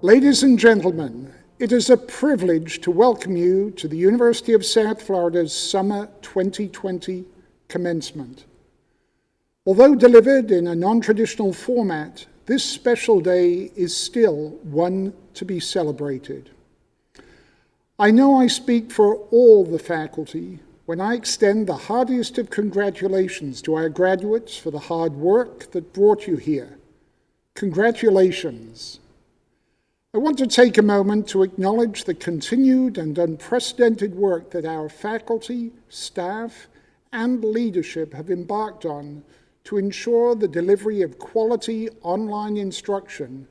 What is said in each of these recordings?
Ladies and gentlemen, it is a privilege to welcome you to the University of South Florida's Summer 2020 Commencement. Although delivered in a non-traditional format, this special day is still one to be celebrated. I know I speak for all the faculty when I extend the heartiest of congratulations to our graduates for the hard work that brought you here. Congratulations. I want to take a moment to acknowledge the continued and unprecedented work that our faculty, staff, and leadership have embarked on to ensure the delivery of quality online instruction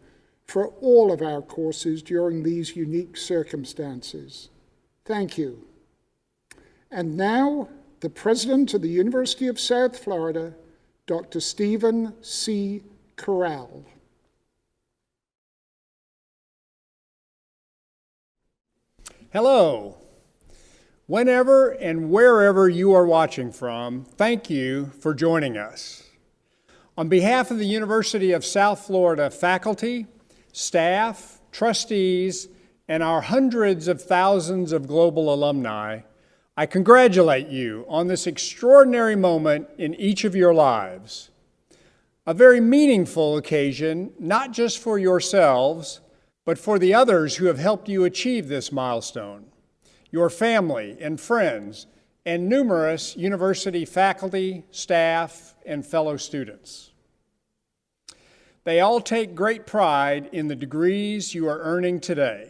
for all of our courses during these unique circumstances. Thank you. And now, the President of the University of South Florida, Dr. Stephen C. Currall. Hello. Whenever and wherever you are watching from, thank you for joining us. On behalf of the University of South Florida faculty, staff, trustees, and our hundreds of thousands of global alumni, I congratulate you on this extraordinary moment in each of your lives. A very meaningful occasion, not just for yourselves, but for the others who have helped you achieve this milestone, your family and friends, and numerous university faculty, staff, and fellow students. They all take great pride in the degrees you are earning today.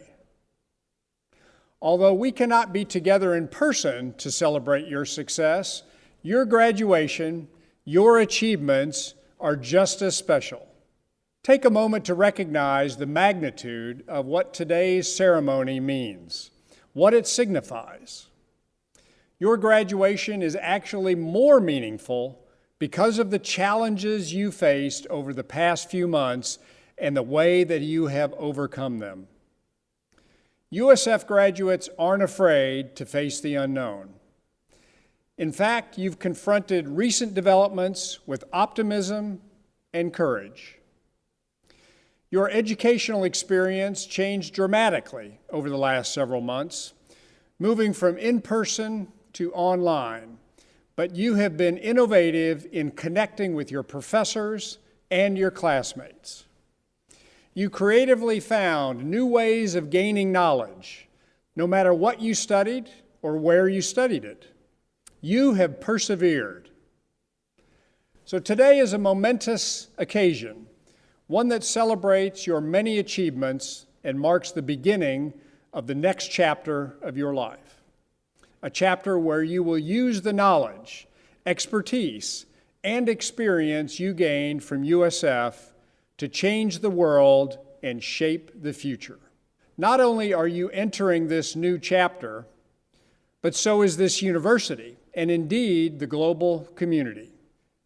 Although we cannot be together in person to celebrate your success, your graduation, your achievements are just as special. Take a moment to recognize the magnitude of what today's ceremony means, what it signifies. Your graduation is actually more meaningful because of the challenges you faced over the past few months and the way that you have overcome them. USF graduates aren't afraid to face the unknown. In fact, you've confronted recent developments with optimism and courage. Your educational experience changed dramatically over the last several months, moving from in-person to online, but you have been innovative in connecting with your professors and your classmates. You creatively found new ways of gaining knowledge, no matter what you studied or where you studied it. You have persevered. So today is a momentous occasion, one that celebrates your many achievements and marks the beginning of the next chapter of your life. A chapter where you will use the knowledge, expertise, and experience you gained from USF to change the world and shape the future. Not only are you entering this new chapter, but so is this university, and indeed the global community.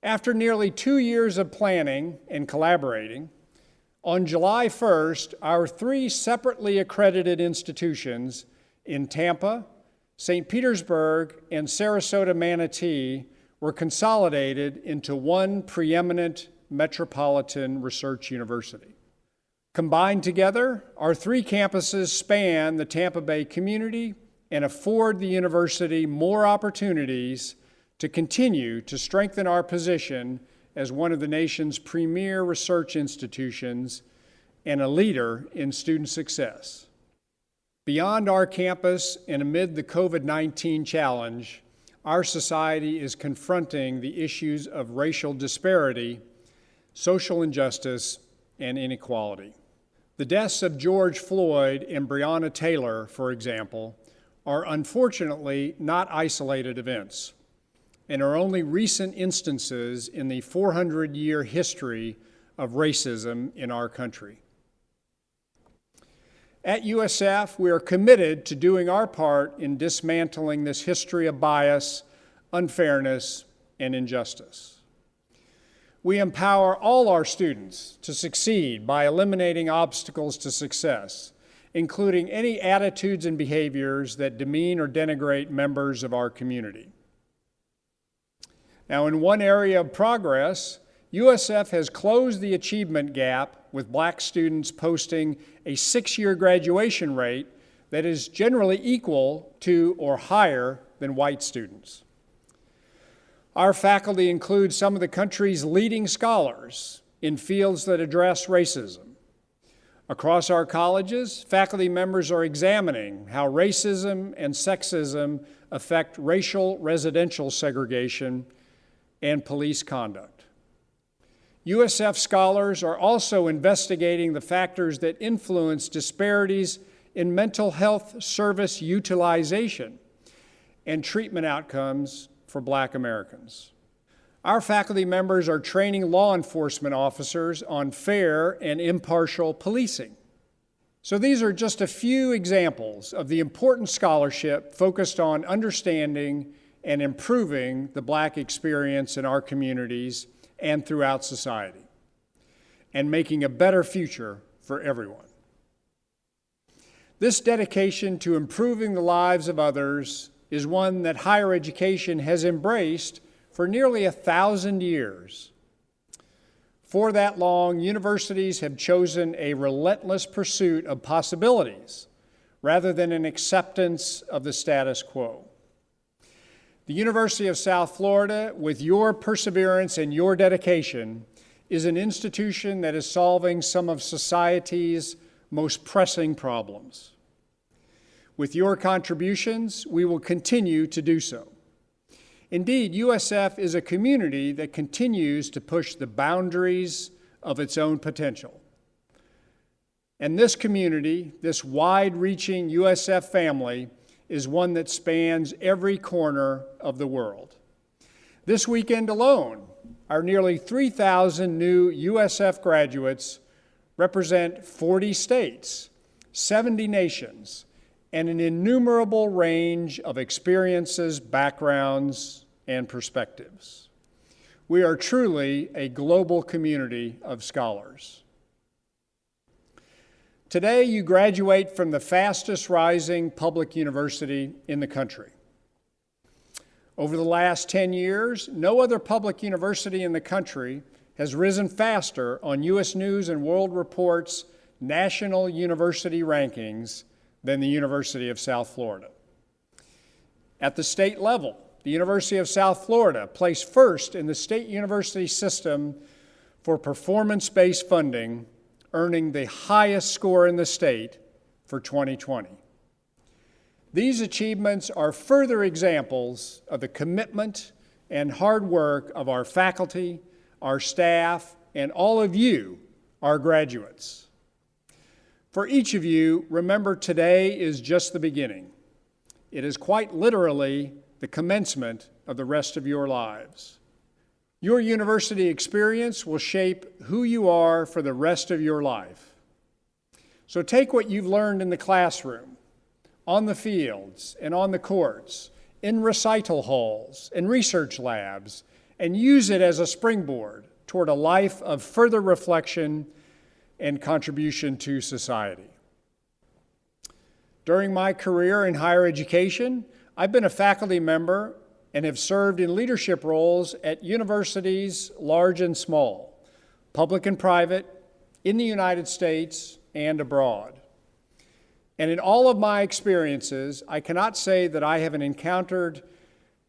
After nearly 2 years of planning and collaborating, on July 1st, our 3 separately accredited institutions in Tampa, St. Petersburg, and Sarasota, Manatee were consolidated into one preeminent metropolitan research university. Combined together, our 3 campuses span the Tampa Bay community and afford the university more opportunities to continue to strengthen our position as one of the nation's premier research institutions and a leader in student success. Beyond our campus and amid the COVID-19 challenge, our society is confronting the issues of racial disparity, social injustice, and inequality. The deaths of George Floyd and Breonna Taylor, for example, are unfortunately not isolated events and are only recent instances in the 400-year history of racism in our country. At USF, we are committed to doing our part in dismantling this history of bias, unfairness, and injustice. We empower all our students to succeed by eliminating obstacles to success, including any attitudes and behaviors that demean or denigrate members of our community. Now, in one area of progress, USF has closed the achievement gap with black students posting a 6-year graduation rate that is generally equal to or higher than white students. Our faculty includes some of the country's leading scholars in fields that address racism. Across our colleges, faculty members are examining how racism and sexism affect racial residential segregation and police conduct. USF scholars are also investigating the factors that influence disparities in mental health service utilization and treatment outcomes for Black Americans. Our faculty members are training law enforcement officers on fair and impartial policing. So these are just a few examples of the important scholarship focused on understanding and improving the Black experience in our communities and throughout society, and making a better future for everyone. This dedication to improving the lives of others is one that higher education has embraced for nearly 1,000 years. For that long, universities have chosen a relentless pursuit of possibilities rather than an acceptance of the status quo. The University of South Florida, with your perseverance and your dedication, is an institution that is solving some of society's most pressing problems. With your contributions, we will continue to do so. Indeed, USF is a community that continues to push the boundaries of its own potential. And this community, this wide-reaching USF family, is one that spans every corner of the world. This weekend alone, our nearly 3,000 new USF graduates represent 40 states, 70 nations, and an innumerable range of experiences, backgrounds, and perspectives. We are truly a global community of scholars. Today, you graduate from the fastest rising public university in the country. Over the last 10 years, no other public university in the country has risen faster on U.S. News and World Report's national university rankings than the University of South Florida. At the state level, the University of South Florida placed first in the state university system for performance-based funding, earning the highest score in the state for 2020. These achievements are further examples of the commitment and hard work of our faculty, our staff, and all of you, our graduates. For each of you, remember today is just the beginning. It is quite literally the commencement of the rest of your lives. Your university experience will shape who you are for the rest of your life. So take what you've learned in the classroom, on the fields and on the courts, in recital halls and research labs, and use it as a springboard toward a life of further reflection and contribution to society. During my career in higher education, I've been a faculty member and have served in leadership roles at universities large and small, public and private, in the United States and abroad. And in all of my experiences, I cannot say that I haven't encountered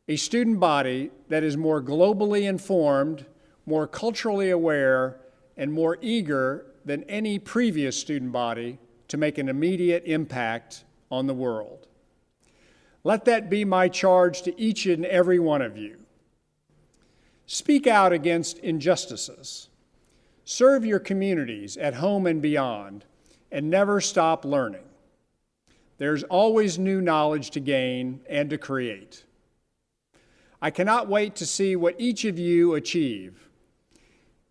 a student body that is more globally informed, more culturally aware, and more eager than any previous student body to make an immediate impact on the world. Let that be my charge to each and every one of you. Speak out against injustices. Serve your communities at home and beyond, and never stop learning. There's always new knowledge to gain and to create. I cannot wait to see what each of you achieve.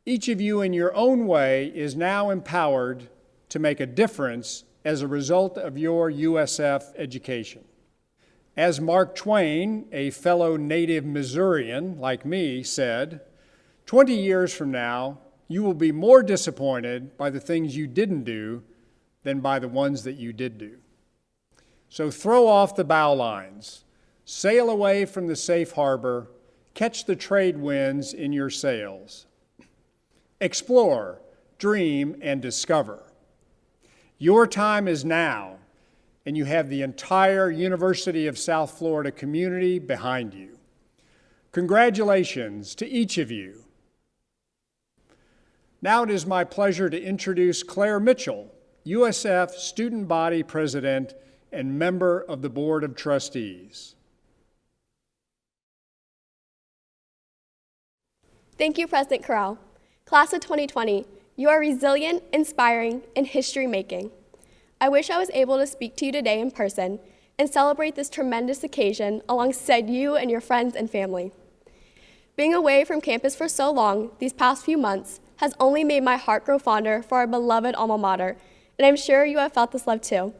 Each of you in your own way is now empowered to make a difference as a result of your USF education. As Mark Twain, a fellow native Missourian like me, said, 20 years from now, you will be more disappointed by the things you didn't do than by the ones that you did do. So throw off the bow lines, sail away from the safe harbor, catch the trade winds in your sails. explore, dream, and discover. Your time is now, and you have the entire University of South Florida community behind you. Congratulations to each of you. Now it is my pleasure to introduce Claire Mitchell, USF Student Body President and member of the Board of Trustees. Thank you, President Currall. Class of 2020, you are resilient, inspiring, and history-making. I wish I was able to speak to you today in person and celebrate this tremendous occasion alongside you and your friends and family. Being away from campus for so long these past few months has only made my heart grow fonder for our beloved alma mater, and I'm sure you have felt this love too.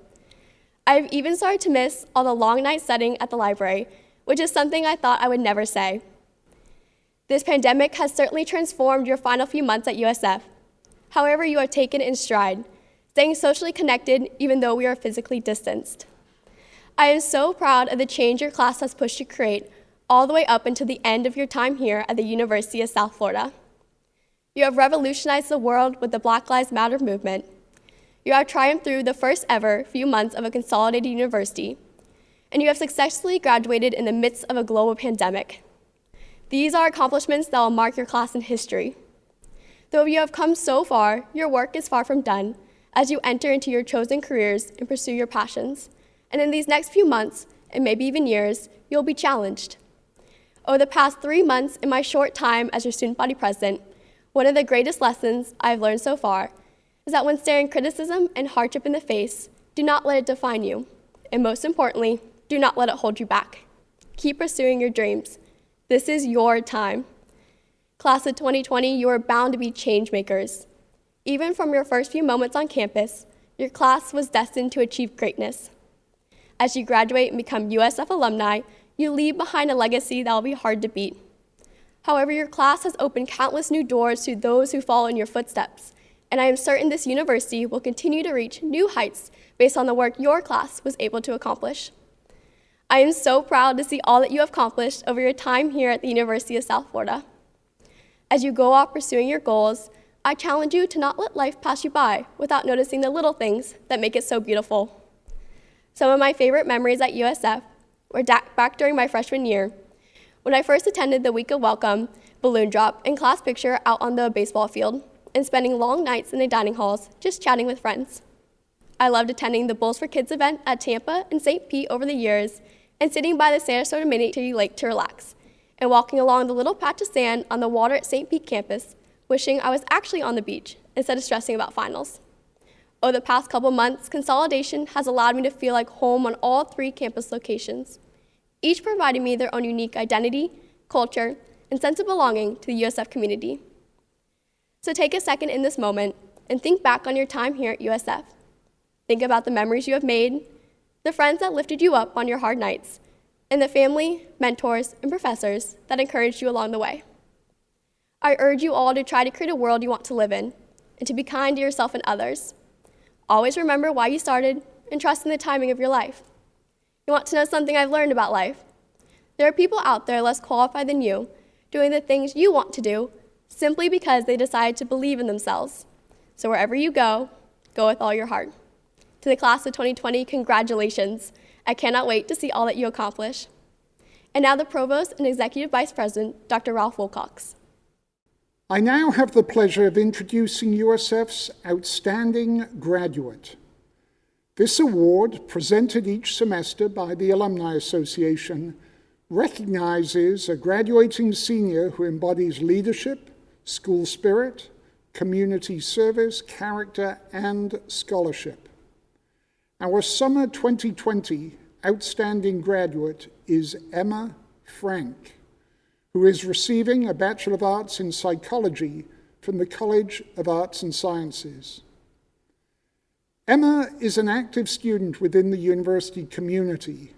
I've even started to miss all the long nights studying at the library, which is something I thought I would never say. This pandemic has certainly transformed your final few months at USF. However, you are taken in stride, staying socially connected even though we are physically distanced. I am so proud of the change your class has pushed to create all the way up until the end of your time here at the University of South Florida. You have revolutionized the world with the Black Lives Matter movement. You have triumphed through the first ever few months of a consolidated university, and you have successfully graduated in the midst of a global pandemic. These are accomplishments that will mark your class in history. Though you have come so far, your work is far from done as you enter into your chosen careers and pursue your passions. And in these next few months, and maybe even years, you'll be challenged. Over the past 3 months in my short time as your student body president, one of the greatest lessons I've learned so far is that when staring criticism and hardship in the face, do not let it define you. And most importantly, do not let it hold you back. Keep pursuing your dreams. This is your time. Class of 2020, you are bound to be change makers. Even from your first few moments on campus, your class was destined to achieve greatness. As you graduate and become USF alumni, you leave behind a legacy that will be hard to beat. However, your class has opened countless new doors to those who follow in your footsteps, and I am certain this university will continue to reach new heights based on the work your class was able to accomplish. I am so proud to see all that you have accomplished over your time here at the University of South Florida. As you go off pursuing your goals, I challenge you to not let life pass you by without noticing the little things that make it so beautiful. Some of my favorite memories at USF were back during my freshman year, when I first attended the week of welcome, balloon drop, and class picture out on the baseball field, and spending long nights in the dining halls just chatting with friends. I loved attending the Bulls for Kids event at Tampa and St. Pete over the years, and sitting by the Sarasota Mini Lake to relax, and walking along the little patch of sand on the water at St. Pete campus, wishing I was actually on the beach instead of stressing about finals. Over the past couple months, consolidation has allowed me to feel like home on all 3 campus locations, each providing me their own unique identity, culture, and sense of belonging to the USF community. So take a second in this moment and think back on your time here at USF. Think about the memories you have made, the friends that lifted you up on your hard nights, and the family, mentors, and professors that encouraged you along the way. I urge you all to try to create a world you want to live in, and to be kind to yourself and others. Always remember why you started, and trust in the timing of your life. You want to know something I've learned about life? There are people out there less qualified than you, doing the things you want to do, simply because they decided to believe in themselves. So wherever you go, go with all your heart. To the class of 2020, congratulations. I cannot wait to see all that you accomplish. And now the Provost and Executive Vice President, Dr. Ralph Wilcox. I now have the pleasure of introducing USF's Outstanding Graduate. This award, presented each semester by the Alumni Association, recognizes a graduating senior who embodies leadership, school spirit, community service, character, and scholarship. Our summer 2020 outstanding graduate is Emma Frank, who is receiving a Bachelor of Arts in Psychology from the College of Arts and Sciences. Emma is an active student within the university community,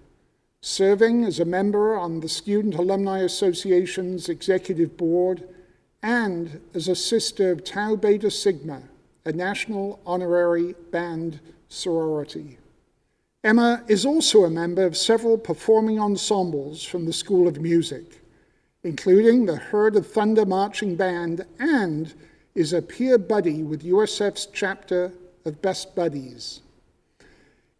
serving as a member on the Student Alumni Association's Executive Board and as a sister of Tau Beta Sigma, a national honorary band sorority. Emma is also a member of several performing ensembles from the School of Music, including the Herd of Thunder Marching Band, and is a peer buddy with USF's chapter of Best Buddies.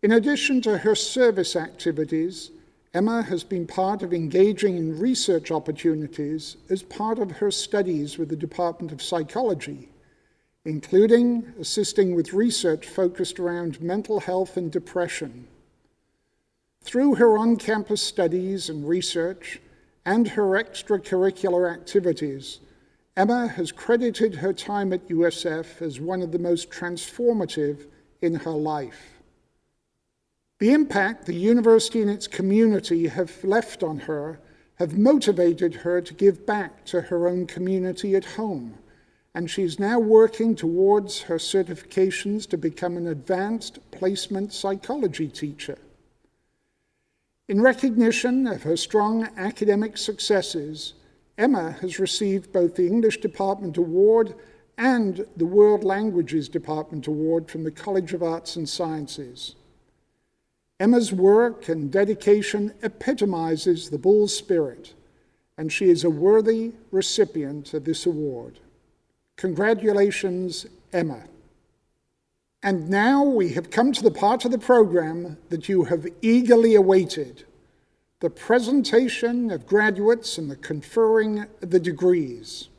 In addition to her service activities, Emma has been part of engaging in research opportunities as part of her studies with the Department of Psychology, including assisting with research focused around mental health and depression. Through her on-campus studies and research and her extracurricular activities, Emma has credited her time at USF as one of the most transformative in her life. The impact the university and its community have left on her have motivated her to give back to her own community at home, and she is now working towards her certifications to become an advanced placement psychology teacher. In recognition of her strong academic successes, Emma has received both the English Department Award and the World Languages Department Award from the College of Arts and Sciences. Emma's work and dedication epitomizes the Bull spirit, and she is a worthy recipient of this award. Congratulations, Emma. And now we have come to the part of the program that you have eagerly awaited, the presentation of graduates and the conferring of the degrees.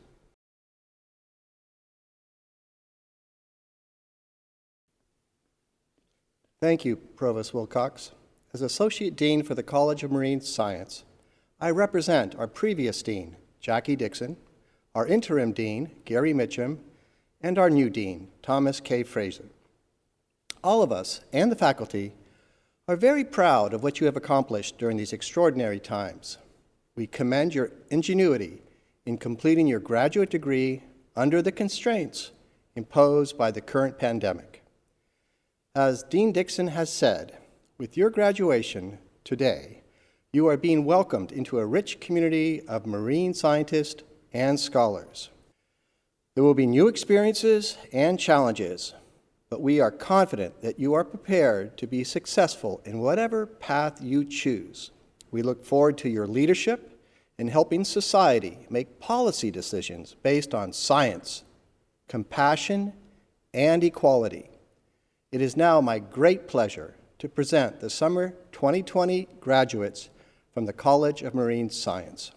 Thank you, Provost Wilcox. As Associate Dean for the College of Marine Science, I represent our previous Dean, Jackie Dixon, our interim Dean, Gary Mitchum, and our new Dean, Thomas K. Fraser. All of us and the faculty are very proud of what you have accomplished during these extraordinary times. We commend your ingenuity in completing your graduate degree under the constraints imposed by the current pandemic. As Dean Dixon has said, with your graduation today, you are being welcomed into a rich community of marine scientists and scholars. There will be new experiences and challenges, but we are confident that you are prepared to be successful in whatever path you choose. We look forward to your leadership in helping society make policy decisions based on science, compassion, and equality. It is now my great pleasure to present the Summer 2020 graduates from the College of Marine Science.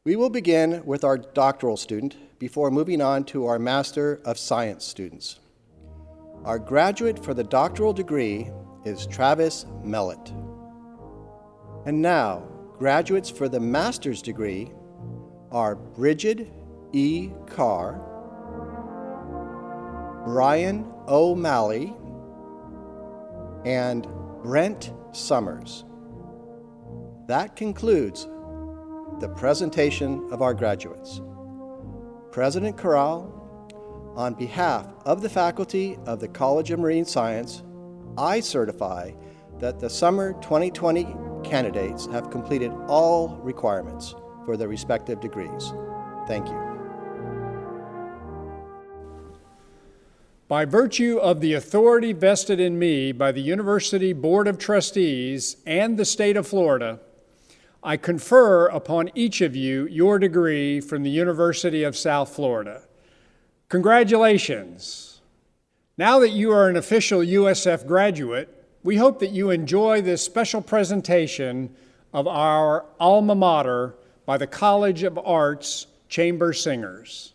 We will begin with our doctoral student before moving on to our Master of Science students. Our graduate for the doctoral degree is Travis Mellett. And now, graduates for the master's degree are Bridget E. Carr, Brian O'Malley, and Brent Summers. That concludes the presentation of our graduates. President Currall, on behalf of the faculty of the College of Marine Science, I certify that the Summer 2020 candidates have completed all requirements for their respective degrees. Thank you. By virtue of the authority vested in me by the University Board of Trustees and the state of Florida, I confer upon each of you your degree from the University of South Florida. Congratulations. Now that you are an official USF graduate, we hope that you enjoy this special presentation of our alma mater by the College of Arts Chamber Singers.